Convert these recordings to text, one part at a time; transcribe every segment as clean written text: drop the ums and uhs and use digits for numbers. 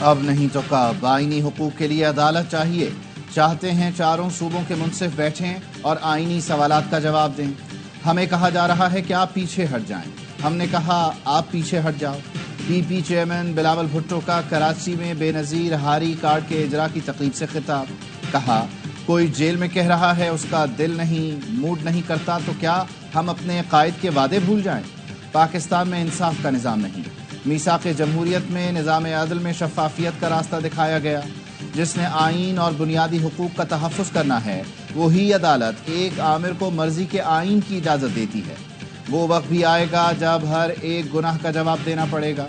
اب نہیں تو کب آئینی حقوق کے لیے عدالت چاہیے، چاہتے ہیں چاروں صوبوں کے منصف بیٹھیں اور آئینی سوالات کا جواب دیں۔ ہمیں کہا جا رہا ہے کہ آپ پیچھے ہٹ جائیں، ہم نے کہا آپ پیچھے ہٹ جاؤ۔ پی پی چیئرمین بلاول بھٹو کا کراچی میں بے نظیر ہاری کارڈ کے اجرا کی تقریب سے خطاب، کہا کوئی جیل میں کہہ رہا ہے اس کا دل نہیں، موڈ نہیں کرتا، تو کیا ہم اپنے قائد کے وعدے بھول جائیں؟ پاکستان میں انصاف کا نظام نہیں۔ میثاق جمہوریت میں نظام عدل میں شفافیت کا راستہ دکھایا گیا، جس نے آئین اور بنیادی حقوق کا تحفظ کرنا ہے، وہی عدالت ایک آمر کو مرضی کے آئین کی اجازت دیتی ہے۔ وہ وقت بھی آئے گا جب ہر ایک گناہ کا جواب دینا پڑے گا۔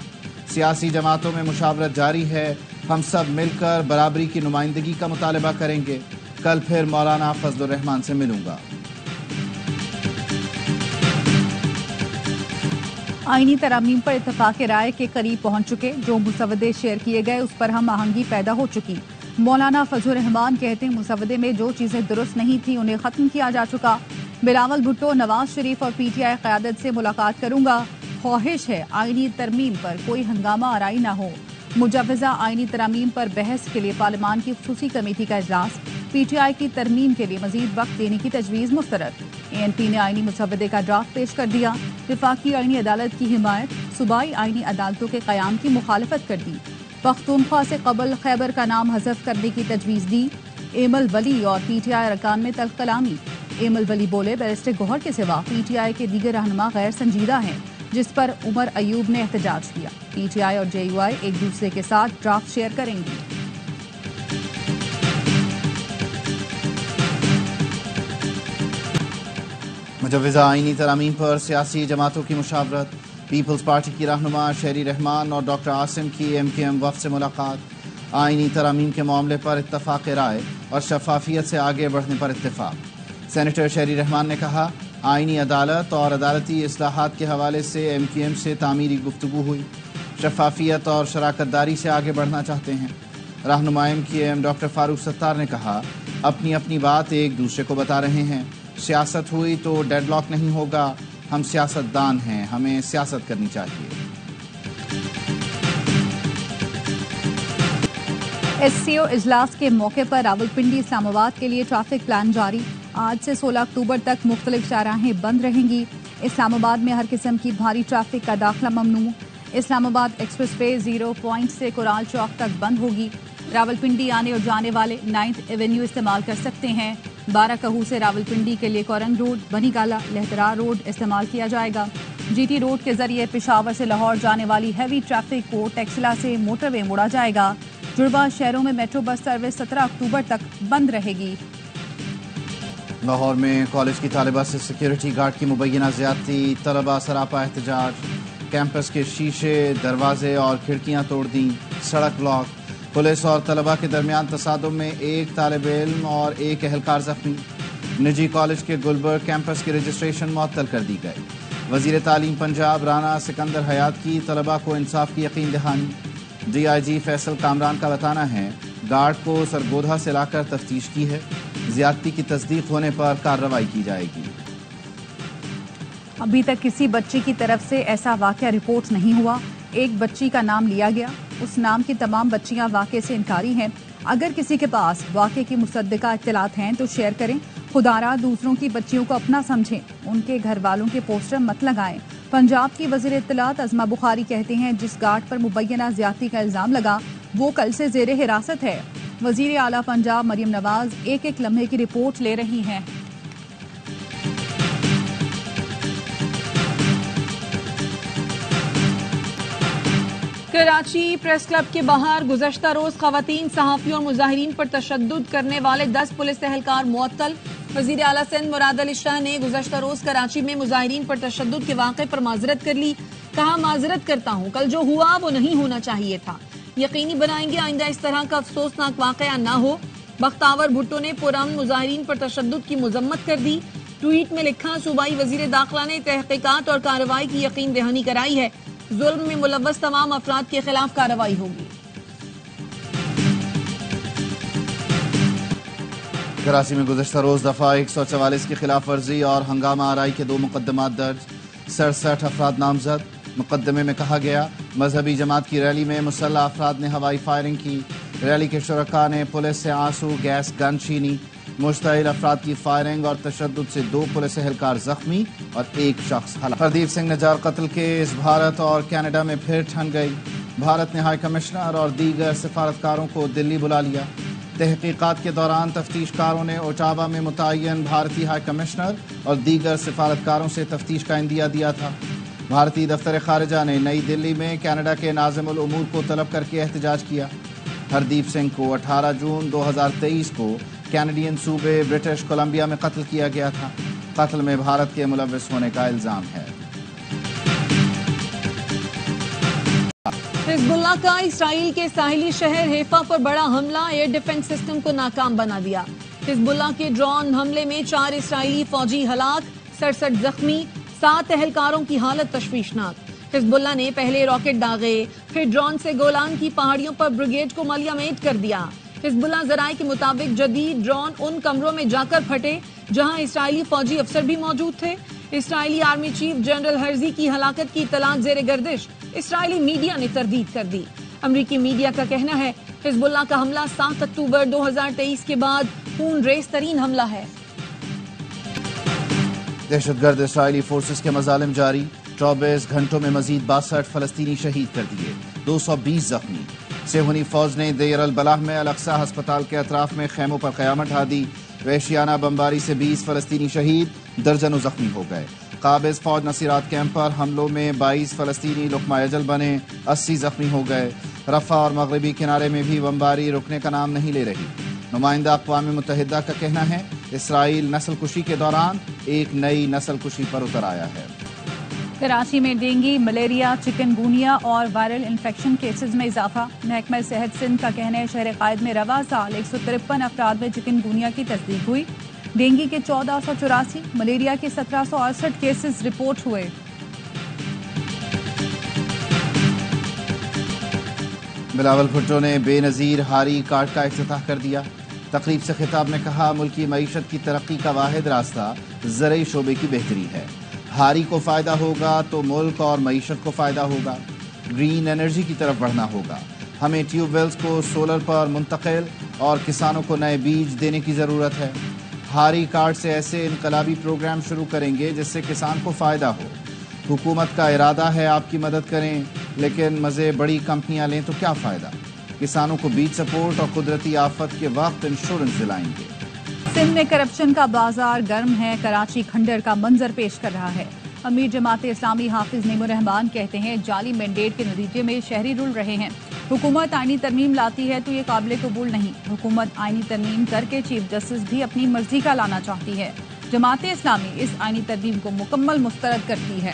سیاسی جماعتوں میں مشاورت جاری ہے، ہم سب مل کر برابری کی نمائندگی کا مطالبہ کریں گے۔ کل پھر مولانا فضل الرحمان سے ملوں گا۔ آئینی ترامیم پر اتفاق رائے کے قریب پہنچ چکے، جو مسودے شیئر کیے گئے اس پر ہم آہنگی پیدا ہو چکی۔ مولانا فضل الرحمان کہتے ہیں مسودے میں جو چیزیں درست نہیں تھیں انہیں ختم کیا جا چکا۔ بلاول بھٹو نواز شریف اور پی ٹی آئی قیادت سے ملاقات کروں گا، خواہش ہے آئینی ترمیم پر کوئی ہنگامہ آرائی نہ ہو۔ مجوزہ آئینی ترامیم پر بحث کے لیے پارلیمان کی خصوصی کمیٹی کا اجلاس، پی ٹی آئی کی ترمیم کے لیے مزید وقت دینے کی تجویز مسترد۔ اے این پی نے آئینی مسودے کا ڈرافٹ پیش کر دیا، وفاقی آئینی عدالت کی حمایت، صوبائی آئینی عدالتوں کے قیام کی مخالفت کر دی۔ پختونخوا سے قبل خیبر کا نام حذف کرنے کی تجویز دی۔ ایمل ولی اور پی ٹی آئی ارکان میں تلخ کلامی۔ ایمل ولی بولے بیرسٹر گوہر کے سوا پی ٹی آئی کے دیگر رہنما غیر سنجیدہ ہیں، جس پر عمر ایوب نے احتجاج کیا۔ پی ٹی آئی اور جے یو آئی ایک دوسرے کے ساتھ ڈرافٹ شیئر کریں گی۔ مجوزہ آئینی ترامیم پر سیاسی جماعتوں کی مشاورت، پیپلز پارٹی کی رہنما شہری رحمان اور ڈاکٹر عاصم کی ایم کیو ایم وفد سے ملاقات، آئینی ترامیم کے معاملے پر اتفاق رائے اور شفافیت سے آگے بڑھنے پر اتفاق۔ سینیٹر شہری رحمان نے کہا آئینی عدالت اور عدالتی اصلاحات کے حوالے سے ایم کیو ایم سے تعمیری گفتگو ہوئی، شفافیت اور شراکت داری سے آگے بڑھنا چاہتے ہیں۔ رہنما M Q M doctor Farooq Sattar نے کہا اپنی اپنی بات ایک دوسرے کو بتا رہے ہیں، سیاست ہوئی تو ڈیڈ لاک نہیں ہوگا، ہم سیاست دان ہیں، ہمیں سیاست کرنی چاہیے۔ ایس سی او اجلاس کے موقع پر راولپنڈی اسلام آباد کے لیے ٹریفک پلان جاری، آج سے 16 اکتوبر تک مختلف چوراہیں بند رہیں گی۔ اسلام آباد میں ہر قسم کی بھاری ٹریفک کا داخلہ ممنوع۔ اسلام آباد ایکسپریس وے 0 پوائنٹ سے کورال چوک تک بند ہوگی۔ راولپنڈی آنے اور جانے والے 9th ایونیو استعمال کر سکتے ہیں۔ 12 کہو سے راولپنڈی کے لیے کورنگ روڈ، بنی گالا، لہدرا روڈ استعمال کیا جائے گا۔ جی ٹی روڈ کے ذریعے پشاور سے لاہور جانے والی ہیوی ٹریفک کو ٹیکسلا سے موٹر وے موڑا جائے گا۔ جڑواں شہروں میں میٹرو بس سروس 17 اکتوبر تک بند رہے گی۔ لاہور میں کالج کی طالبہ سے سیکیورٹی گارڈ کی مبینہ زیادتی، طلبہ سراپا احتجاج، کیمپس کے شیشے، دروازے اور کھڑکیاں توڑ دیں، سڑک بلاک۔ پولیس اور طلبہ کے درمیان تصادم میں ایک طالب علم اور ایک اہلکار زخمی۔ نجی کالج کے گلبرگ کیمپس کی رجسٹریشن معطل کر دی گئی۔ وزیر تعلیم پنجاب رانا سکندر حیات کی طلبہ کو انصاف کی یقین دہانی۔ ڈی آئی جی فیصل کامران کا بتانا ہے گارڈ کو سرگودھا سے لا کر تفتیش کی ہے، زیادتی کی تصدیق ہونے پر کارروائی کی جائے گی۔ ابھی تک کسی بچی کی طرف سے ایسا واقعہ رپورٹ نہیں ہوا۔ ایک بچی کا نام لیا گیا، اس نام کی تمام بچیاں واقعے سے انکاری ہیں۔ اگر کسی کے پاس واقعے کی مصدقہ اطلاعات ہیں تو شیئر کریں۔ خدارا دوسروں کی بچیوں کو اپنا سمجھیں، ان کے گھر والوں کے پوسٹر مت لگائیں۔ پنجاب کی وزیر اطلاعات عظمہ بخاری کہتے ہیں جس گارڈ پر مبینہ زیادتی کا الزام لگا وہ کل سے زیر حراست ہے۔ وزیر اعلیٰ پنجاب مریم نواز ایک ایک لمحے کی رپورٹ لے رہی ہیں۔ کراچی پریس کلب کے باہر گزشتہ روز خواتین صحافیوں اور مظاہرین پر تشدد کرنے والے 10 پولیس اہلکار معطل۔ وزیر اعلیٰ سندھ مراد علی شاہ نے گزشتہ روز کراچی میں مظاہرین پر تشدد کے واقعے پر معذرت کر لی، کہا معذرت کرتا ہوں، کل جو ہوا وہ نہیں ہونا چاہیے تھا، یقینی بنائیں گے آئندہ اس طرح کا افسوسناک واقعہ نہ ہو۔ بختاور بھٹو نے پرامن مظاہرین پر تشدد کی مذمت کر دی۔ ٹویٹ میں لکھا صوبائی وزیر داخلہ نے تحقیقات اور کارروائی کی یقین دہانی کرائی ہے، ظلم میں ملوث تمام افراد کے خلاف کارروائی ہوگی۔ کراچی میں گزشتہ روز دفعہ 144 کی خلاف ورزی اور ہنگامہ آرائی کے 2 مقدمات درج، 67 افراد نامزد۔ مقدمے میں کہا گیا مذہبی جماعت کی ریلی میں مسلح افراد نے ہوائی فائرنگ کی. ریلی کے شرکاء نے پولیس سے آنسو گیس گن چھینی. مشتعل افراد کی فائرنگ اور تشدد سے 2 پولیس اہلکار زخمی اور 1 شخص ہلاک. ہردیپ سنگھ نجار قتل کیس بھارت اور کینیڈا میں پھر ٹھن گئی. بھارت نے ہائی کمشنر اور دیگر سفارتکاروں کو دلی بلا لیا. تحقیقات کے دوران تفتیش کاروں نے اوٹاوا میں متعین بھارتی ہائی کمشنر اور دیگر سفارتکاروں سے تفتیش کا عندیہ دیا تھا. بھارتی دفتر خارجہ نے نئی دلی میں کینیڈا کے ناظم الامور کو طلب کر کے احتجاج کیا. ہردیپ سنگھ کو 18 جون 2023 کو کینیڈین صوبے برٹش کولمبیا میں قتل کیا گیا تھا. قتل میں بھارت کے ملوث ہونے کا الزام ہے. حزب اللہ کا اسرائیل کے ساحلی شہر حیفا پر بڑا حملہ، ایئر ڈیفنس سسٹم کو ناکام بنا دیا. حزب اللہ کے ڈرون حملے میں 4 اسرائیلی فوجی ہلاک، 67 زخمی، 7 اہلکاروں کی حالت تشویشناک. حزب اللہ نے پہلے راکٹ داغے، پھر ڈرون سے گولان کی پہاڑیوں پر بریگیڈ کو ملیامٹ کر دیا. حزب اللہ ذرائع کے مطابق جدید ڈرون ان کمروں میں جا کر پھٹے جہاں اسرائیلی فوجی افسر بھی موجود تھے. اسرائیلی آرمی چیف جنرل ہرزی کی ہلاکت کی اطلاعات زیر گردش اسرائیلی میڈیا نے تردید کر دی. امریکی میڈیا کا کہنا ہے حزب اللہ کا حملہ 7 اکتوبر 2023 کے بعد خون ریز ترین حملہ ہے. دہشت گرد اسرائیلی فورسز کے مظالم جاری. 24 گھنٹوں میں مزید 62 فلسطینی شہید کر دیے، 220 زخمی. صہیونی فوج نے دیر البلح میں الاقصی ہسپتال کے اطراف میں خیموں پر قیامت ڈھا دی. وحشیانہ بمباری سے 20 فلسطینی شہید، درجنوں زخمی ہو گئے. قابض فوج نصیرات کیمپ پر حملوں میں 22 فلسطینی لقمہ اجل بنے، 80 زخمی ہو گئے. رفح اور مغربی کنارے میں بھی بمباری رکنے کا نام نہیں لے رہی. نمائندہ اقوام متحدہ کا کہنا ہے اسرائیل نسل کشی کے دوران ایک نئی نسل کشی پر اتر آیا ہے. کراچی میں ڈینگی، ملیریا، چکن گونیا اور وائرل انفیکشن کیسز میں اضافہ. محکمہ صحت سندھ کا کہنا ہے شہر قائد میں رواں سال 153 افراد میں چکن گونیا کی تصدیق ہوئی. ڈینگی کے 1484، ملیریا کے 1768 کیسز رپورٹ ہوئے. بلاول بھٹو نے بے نظیر ہاری کارڈ کا افتتاح کر دیا. تقریب سے خطاب میں کہا ملکی معیشت کی ترقی کا واحد راستہ زرعی شعبے کی بہتری ہے. ہاری کو فائدہ ہوگا تو ملک اور معیشت کو فائدہ ہوگا. گرین انرجی کی طرف بڑھنا ہوگا. ہمیں ٹیوب ویلز کو سولر پر منتقل اور کسانوں کو نئے بیج دینے کی ضرورت ہے. ہاری کارڈ سے ایسے انقلابی پروگرام شروع کریں گے جس سے کسان کو فائدہ ہو. حکومت کا ارادہ ہے آپ کی مدد کریں، لیکن مزے بڑی کمپنیاں لیں تو کیا فائدہ. کسانوں کو بیج سپورٹ اور قدرتی آفت کے وقت انشورنس دلائیں گے. سندھ میں کرپشن کا بازار گرم ہے. کراچی کھنڈر کا منظر پیش کر رہا ہے. امیر جماعت اسلامی حافظ نعیم الرحمان کہتے ہیں جعلی مینڈیٹ کے نتیجے میں شہری رول رہے ہیں. حکومت آئینی ترمیم لاتی ہے تو یہ قابل قبول نہیں. حکومت آئینی ترمیم کر کے چیف جسٹس بھی اپنی مرضی کا لانا چاہتی ہے. جماعت اسلامی اس آئینی ترمیم کو مکمل مسترد کرتی ہے.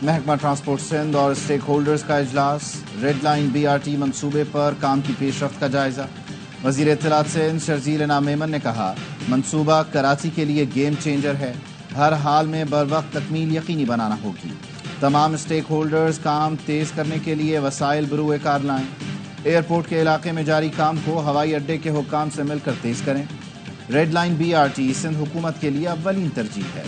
محکمہ ٹرانسپورٹ سندھ اور اسٹیک ہولڈرز کا اجلاس. ریڈ لائن BRT منصوبے پر کام کی پیش رفت کا جائزہ. وزیر اطلاعات سندھ شرجیل انعام میمن نے کہا منصوبہ کراچی کے لیے گیم چینجر ہے. ہر حال میں بروقت تکمیل یقینی بنانا ہوگی. تمام اسٹیک ہولڈرز کام تیز کرنے کے لیے وسائل بروئے کار لائیں. ایئرپورٹ کے علاقے میں جاری کام کو ہوائی اڈے کے حکام سے مل کر تیز کریں. ریڈ لائن BRT سندھ حکومت کے لیے اولین ترجیح ہے.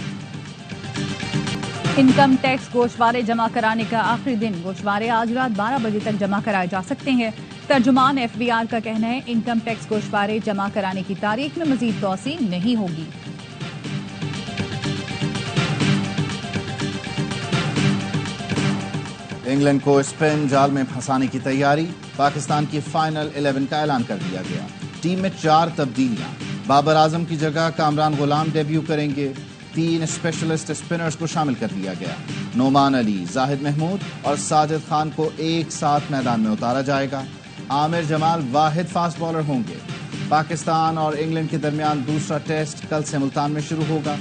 انکم ٹیکس گوشوارے جمع کرانے کا آخری دن. گوشوارے آج رات 12 بجے تک جمع کرائے جا سکتے ہیں. ترجمان FBR کا کہنا ہے انکم ٹیکس گوشوارے جمع کرانے کی تاریخ میں مزید توسیع نہیں ہوگی. انگلینڈ کو اسپن جال میں پھنسانے کی تیاری. پاکستان کی فائنل 11 کا اعلان کر دیا گیا. ٹیم میں 4 تبدیلیاں. بابر اعظم کی جگہ کامران غلام ڈیبیو کریں گے. 3 اسپیشلسٹ اسپنرز کو شامل کر دیا گیا. نعمان علی، زاہد محمود اور ساجد خان کو ایک ساتھ میدان میں اتارا جائے گا. عامر جمال واحد فاسٹ بالر ہوں گے. پاکستان اور انگلینڈ کے درمیان دوسرا ٹیسٹ کل سے ملتان میں شروع ہوگا.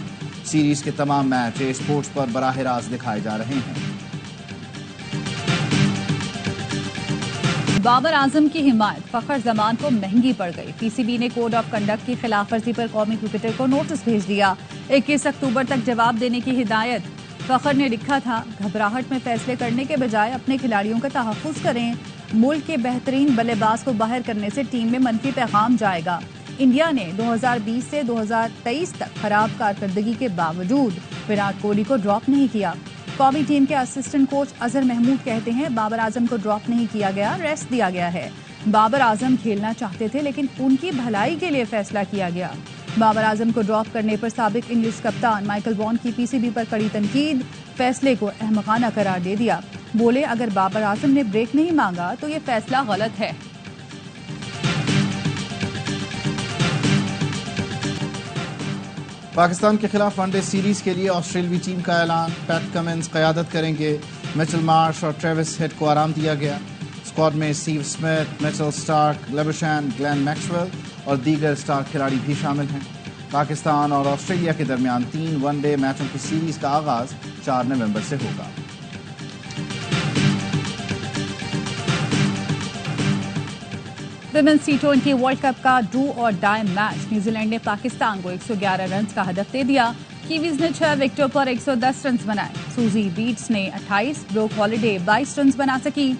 سیریز کے تمام میچ اسپورٹس پر براہ راست دکھائے جا رہے ہیں. بابر اعظم کی حمایت فخر زمان کو مہنگی پڑ گئی. PCB نے کوڈ آف کنڈکٹ کی خلاف ورزی پر قومی کرکٹر کو نوٹس بھیج دیا. 21 اکتوبر تک جواب دینے کی ہدایت. فخر نے لکھا تھا گھبراہٹ میں فیصلے کرنے کے بجائے اپنے کھلاڑیوں کا تحفظ کریں. ملک کے بہترین بلے باز کو باہر کرنے سے ٹیم میں منفی پیغام جائے گا. انڈیا نے 2020 سے 2023 تک خراب کارکردگی کے باوجود وراٹ کوہلی کو ڈراپ نہیں کیا۔ قومی ٹیم کے اسسٹنٹ کوچ اظہر محمود کہتے ہیں بابر اعظم کو ڈراپ نہیں کیا گیا، ریسٹ دیا گیا ہے۔ بابر اعظم کھیلنا چاہتے تھے لیکن ان کی بھلائی کے لیے فیصلہ کیا گیا۔ بابر اعظم کو ڈراپ کرنے پر سابق انگلش کپتان مائیکل وان کی پی سی بی پر کڑی تنقید، فیصلے کو احمقانہ قرار دے دیا۔ بولے اگر بابر اعظم نے بریک نہیں مانگا تو یہ فیصلہ غلط ہے۔ پاکستان کے خلاف ون ڈے سیریز کے لیے آسٹریلوی ٹیم کا اعلان، پیٹ کمنس قیادت کریں گے، میچل مارش اور ٹریوس ہیڈ کو آرام دیا گیا۔ اسکواڈ میں Steve Smith, Mitchell Starc, Labuschagne, Glenn Maxwell اور دیگر اسٹار کھلاڑی بھی شامل ہیں۔ پاکستان اور آسٹریلیا کے درمیان 3 ون ڈے میچوں کی سیریز کا آغاز 4 نومبر سے ہوگا۔ ویمنز T20 ورلڈ کپ کا ڈو اور ڈائی میچ، نیوزی لینڈ نے پاکستان کو 111 رنز کا ہدف دے دیا۔ کیویز نے 6 وکٹوں پر 110 رنز بنائے۔ سوزی بیٹس نے 28، بروک ہالیڈے 22 رنز بنا سکی۔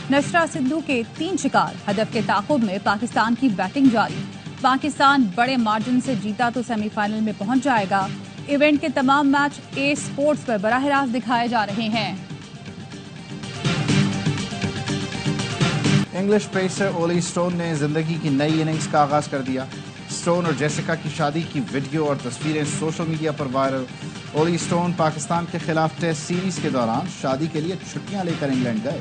نشرا سدھو کے 3 شکار، ہدف کے تعاقب میں پاکستان کی بیٹنگ جاری۔ پاکستان بڑے مارجن سے جیتا تو سیمی فائنل میں پہنچ جائے گا۔ ایونٹ کے تمام میچ اے اسپورٹس پر براہ راست دکھائے جا رہے ہیں۔ انگلش پیسر اولی سٹون نے زندگی کی نئی اننگز کا آغاز کر دیا۔ سٹون اور جیسیکا کی شادی کی ویڈیو اور تصویریں سوشل میڈیا پر وائرل۔ اولی سٹون پاکستان کے خلاف ٹیسٹ سیریز کے دوران شادی کے لیے چھٹیاں لے کر انگلینڈ گئے۔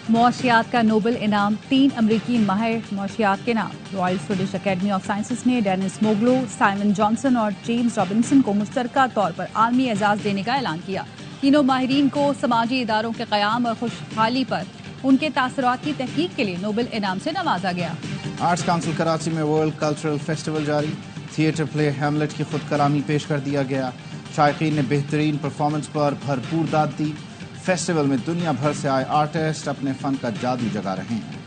معاشیات کا نوبل انعام 3 امریکی ماہر معاشیات کے نام۔ Royal Swedish academy of sciences نے ڈینس موگلو، سائمن جانسن اور جیمز رابنسن کو مشترکہ طور پر عالمی اعزاز دینے کا اعلان کیا۔ تینوں ماہرین کو سماجی اداروں کے قیام اور خوشحالی پر ان کے تاثرات کی تحقیق کے لیے نوبل انعام سے نوازا گیا۔ آرٹس کونسل کراچی میں ورلڈ کلچرل فیسٹیول جاری، تھیٹر پلے ہیملٹ کی خود کلامی پیش کر دیا گیا۔ شائقین نے بہترین پرفارمنس پر بھرپور داد دی۔ فیسٹیول میں دنیا بھر سے آئے آرٹسٹ اپنے فن کا جادو جگا رہے ہیں۔